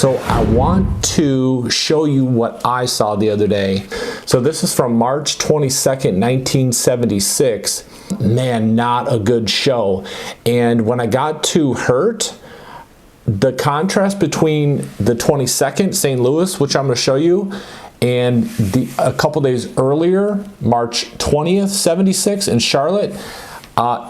So I want to show you what I saw the other day. So this is from March 22nd, 1976. Man, not a good show. And when I got to Hurt, the contrast between the 22nd, St. Louis, which I'm going to show you, and a couple days earlier, March 20th, 76 in Charlotte,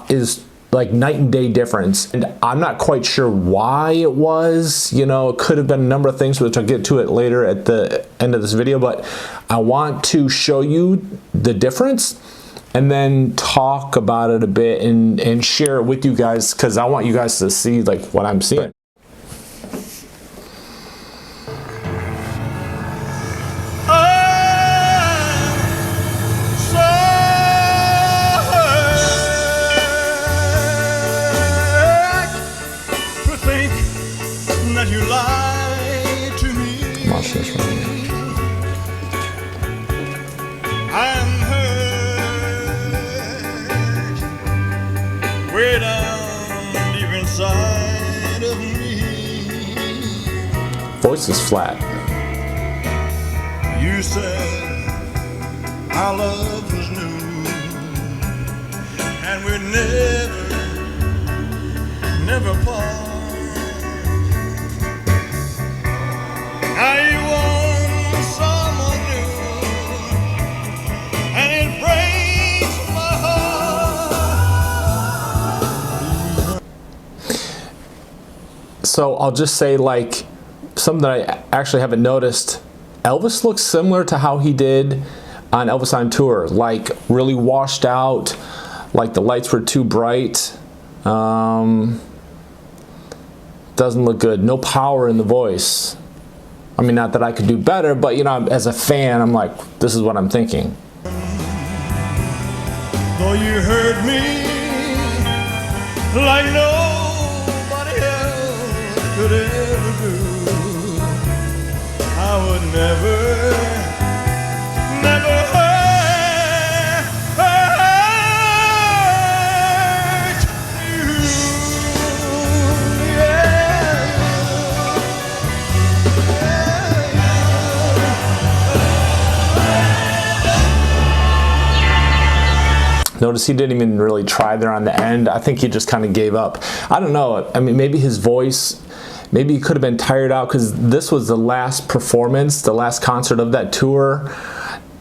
is like night and day difference. And I'm not quite sure why it was. You know, it could have been a number of things, which I'll get to it later at the end of this video, but I want to show you the difference and then talk about it a bit and share it with you guys, because I want you guys to see like what I'm seeing. That you lied to me. Watch this right here. I'm hurt way down deep inside of me. Voice is flat. You said our love was new and we'd never part. Now you want someone new, and it breaks my heart. So I'll just say, like, something that I actually haven't noticed. Elvis looks similar to how he did on Elvis on Tour, like really washed out, like the lights were too bright. Doesn't look good. No power in the voice. I mean, not that I could do better, but you know, as a fan, I'm like, this is what I'm thinking. Though you hurt me like nobody else could ever do, I would never hurt you. Notice he didn't even really try there on the end. I think he just kind of gave up. I don't know. I mean, maybe his voice, maybe he could have been tired out, because this was the last performance, the last concert of that tour.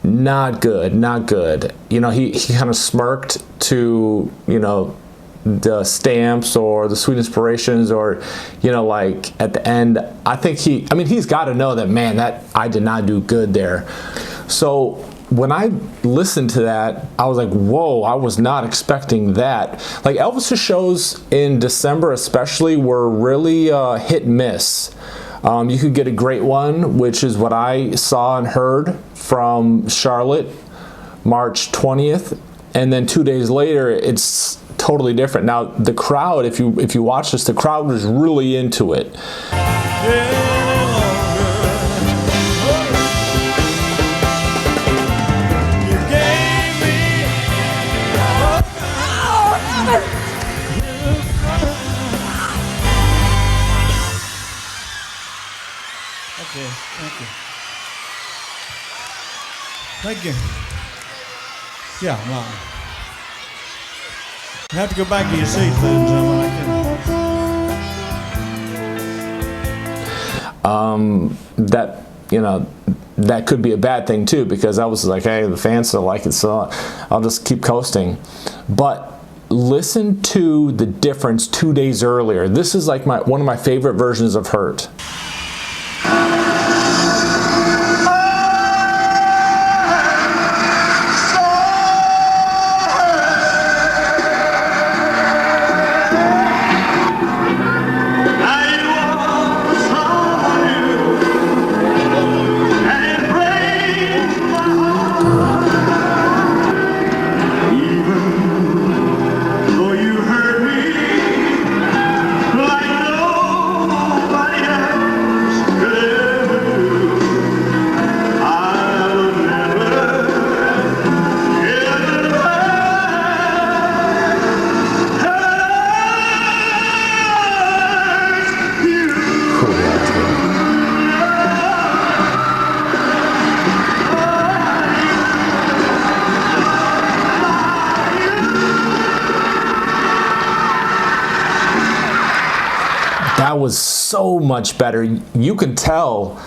Not good, not good. You know, he kind of smirked to, you know, the Stamps or the Sweet Inspirations, or, you know, like at the end, I think he's got to know that, man, that I did not do good there. So when I listened to that, I was like, whoa, I was not expecting that. Like, Elvis's shows in December especially were really hit and miss. You could get a great one, which is what I saw and heard from Charlotte, March 20th, and then 2 days later, it's totally different. Now, the crowd, if you watch this, the crowd was really into it. Okay, thank you. Thank you. Yeah, well, you have to go back to your seat, ladies and gentlemen. That, you know, that could be a bad thing too, because I was like, hey, the fans don't like it, so I'll just keep coasting. But listen to the difference 2 days earlier. This is like one of my favorite versions of Hurt. Though you hurt me like nobody else. was so much better. You could tell,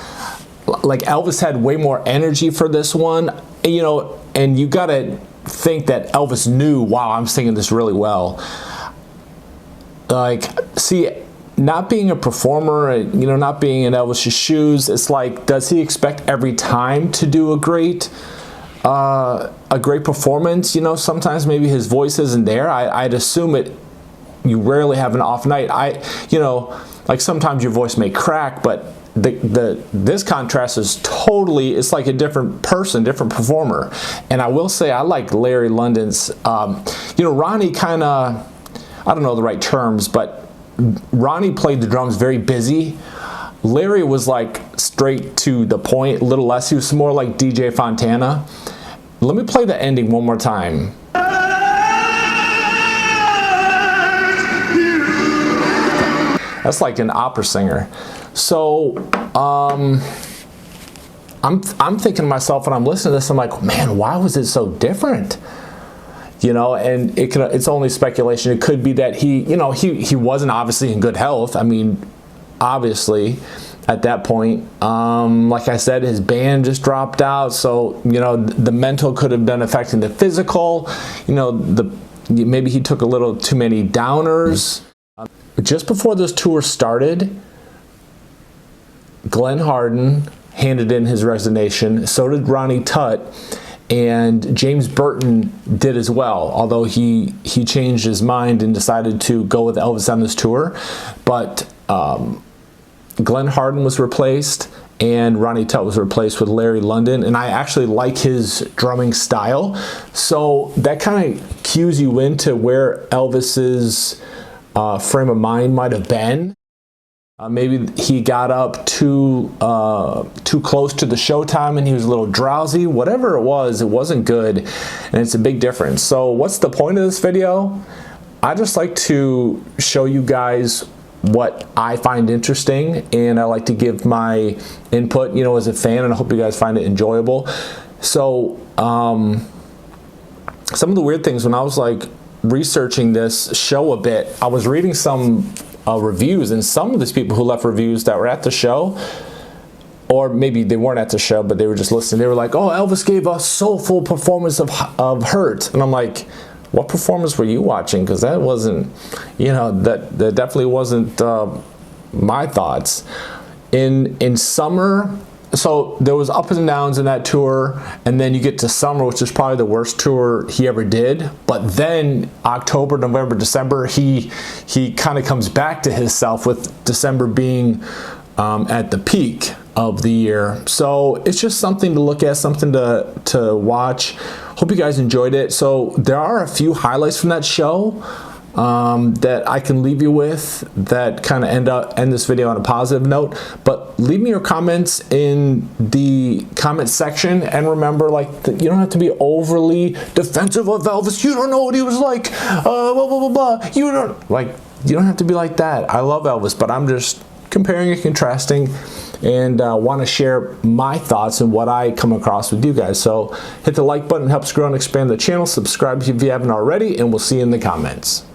like, Elvis had way more energy for this one, you know, and you gotta think that Elvis knew, wow, I'm singing this really well. Like, see, not being a performer, you know, not being in Elvis's shoes, it's like, does he expect every time to do a great performance? You know, sometimes maybe his voice isn't there. I'd assume it. You rarely have an off night. You know, like sometimes your voice may crack, but this contrast is totally, it's like a different person, different performer. And I will say I like Larry London's, you know, Ronnie kind of, I don't know the right terms, but Ronnie played the drums very busy. Larry was like straight to the point, a little less. He was more like DJ Fontana. Let me play the ending one more time. That's like an opera singer. So I'm thinking to myself when I'm listening to this, I'm like, man, why was it so different? You know, and it's only speculation. It could be that he wasn't obviously in good health. I mean, obviously at that point, like I said, his band just dropped out. So, you know, the mental could have been affecting the physical. You know, maybe he took a little too many downers. Just before this tour started, Glenn Hardin handed in his resignation. So did Ronnie Tutt, and James Burton did as well, although he changed his mind and decided to go with Elvis on this tour. But Glenn Hardin was replaced, and Ronnie Tutt was replaced with Larry London, and I actually like his drumming style. So that kind of cues you into where Elvis's frame of mind might have been. Maybe he got up too close to the showtime and he was a little drowsy. Whatever it wasn't good, and it's a big difference. So what's the point of this video? I just like to show you guys what I find interesting, and I like to give my input, you know, as a fan, and I hope you guys find it enjoyable. So some of the weird things when I was like researching this show a bit, I was reading some reviews, and some of these people who left reviews that were at the show, or maybe they weren't at the show but they were just listening, they were like, oh, Elvis gave a soulful performance of Hurt. And I'm like, what performance were you watching? Because that wasn't, you know, that definitely wasn't my thoughts. In Summer, so there was ups and downs in that tour, and then you get to Summer, which is probably the worst tour he ever did. But then October, November, December, he kind of comes back to himself, with December being at the peak of the year. So it's just something to look at, something to watch. Hope you guys enjoyed it. So there are a few highlights from that show that I can leave you with that kind of end this video on a positive note. But leave me your comments in the comment section, and remember, like, you don't have to be overly defensive of Elvis. You don't know what he was like, blah blah blah blah. You don't have to be like that. I love Elvis, but I'm just comparing and contrasting, and want to share my thoughts and what I come across with you guys. So hit the like button, helps grow and expand the channel. Subscribe if you haven't already, and we'll see you in the comments.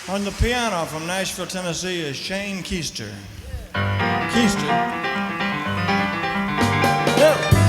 On the piano from Nashville, Tennessee is Shane Keister. Keister. Yep.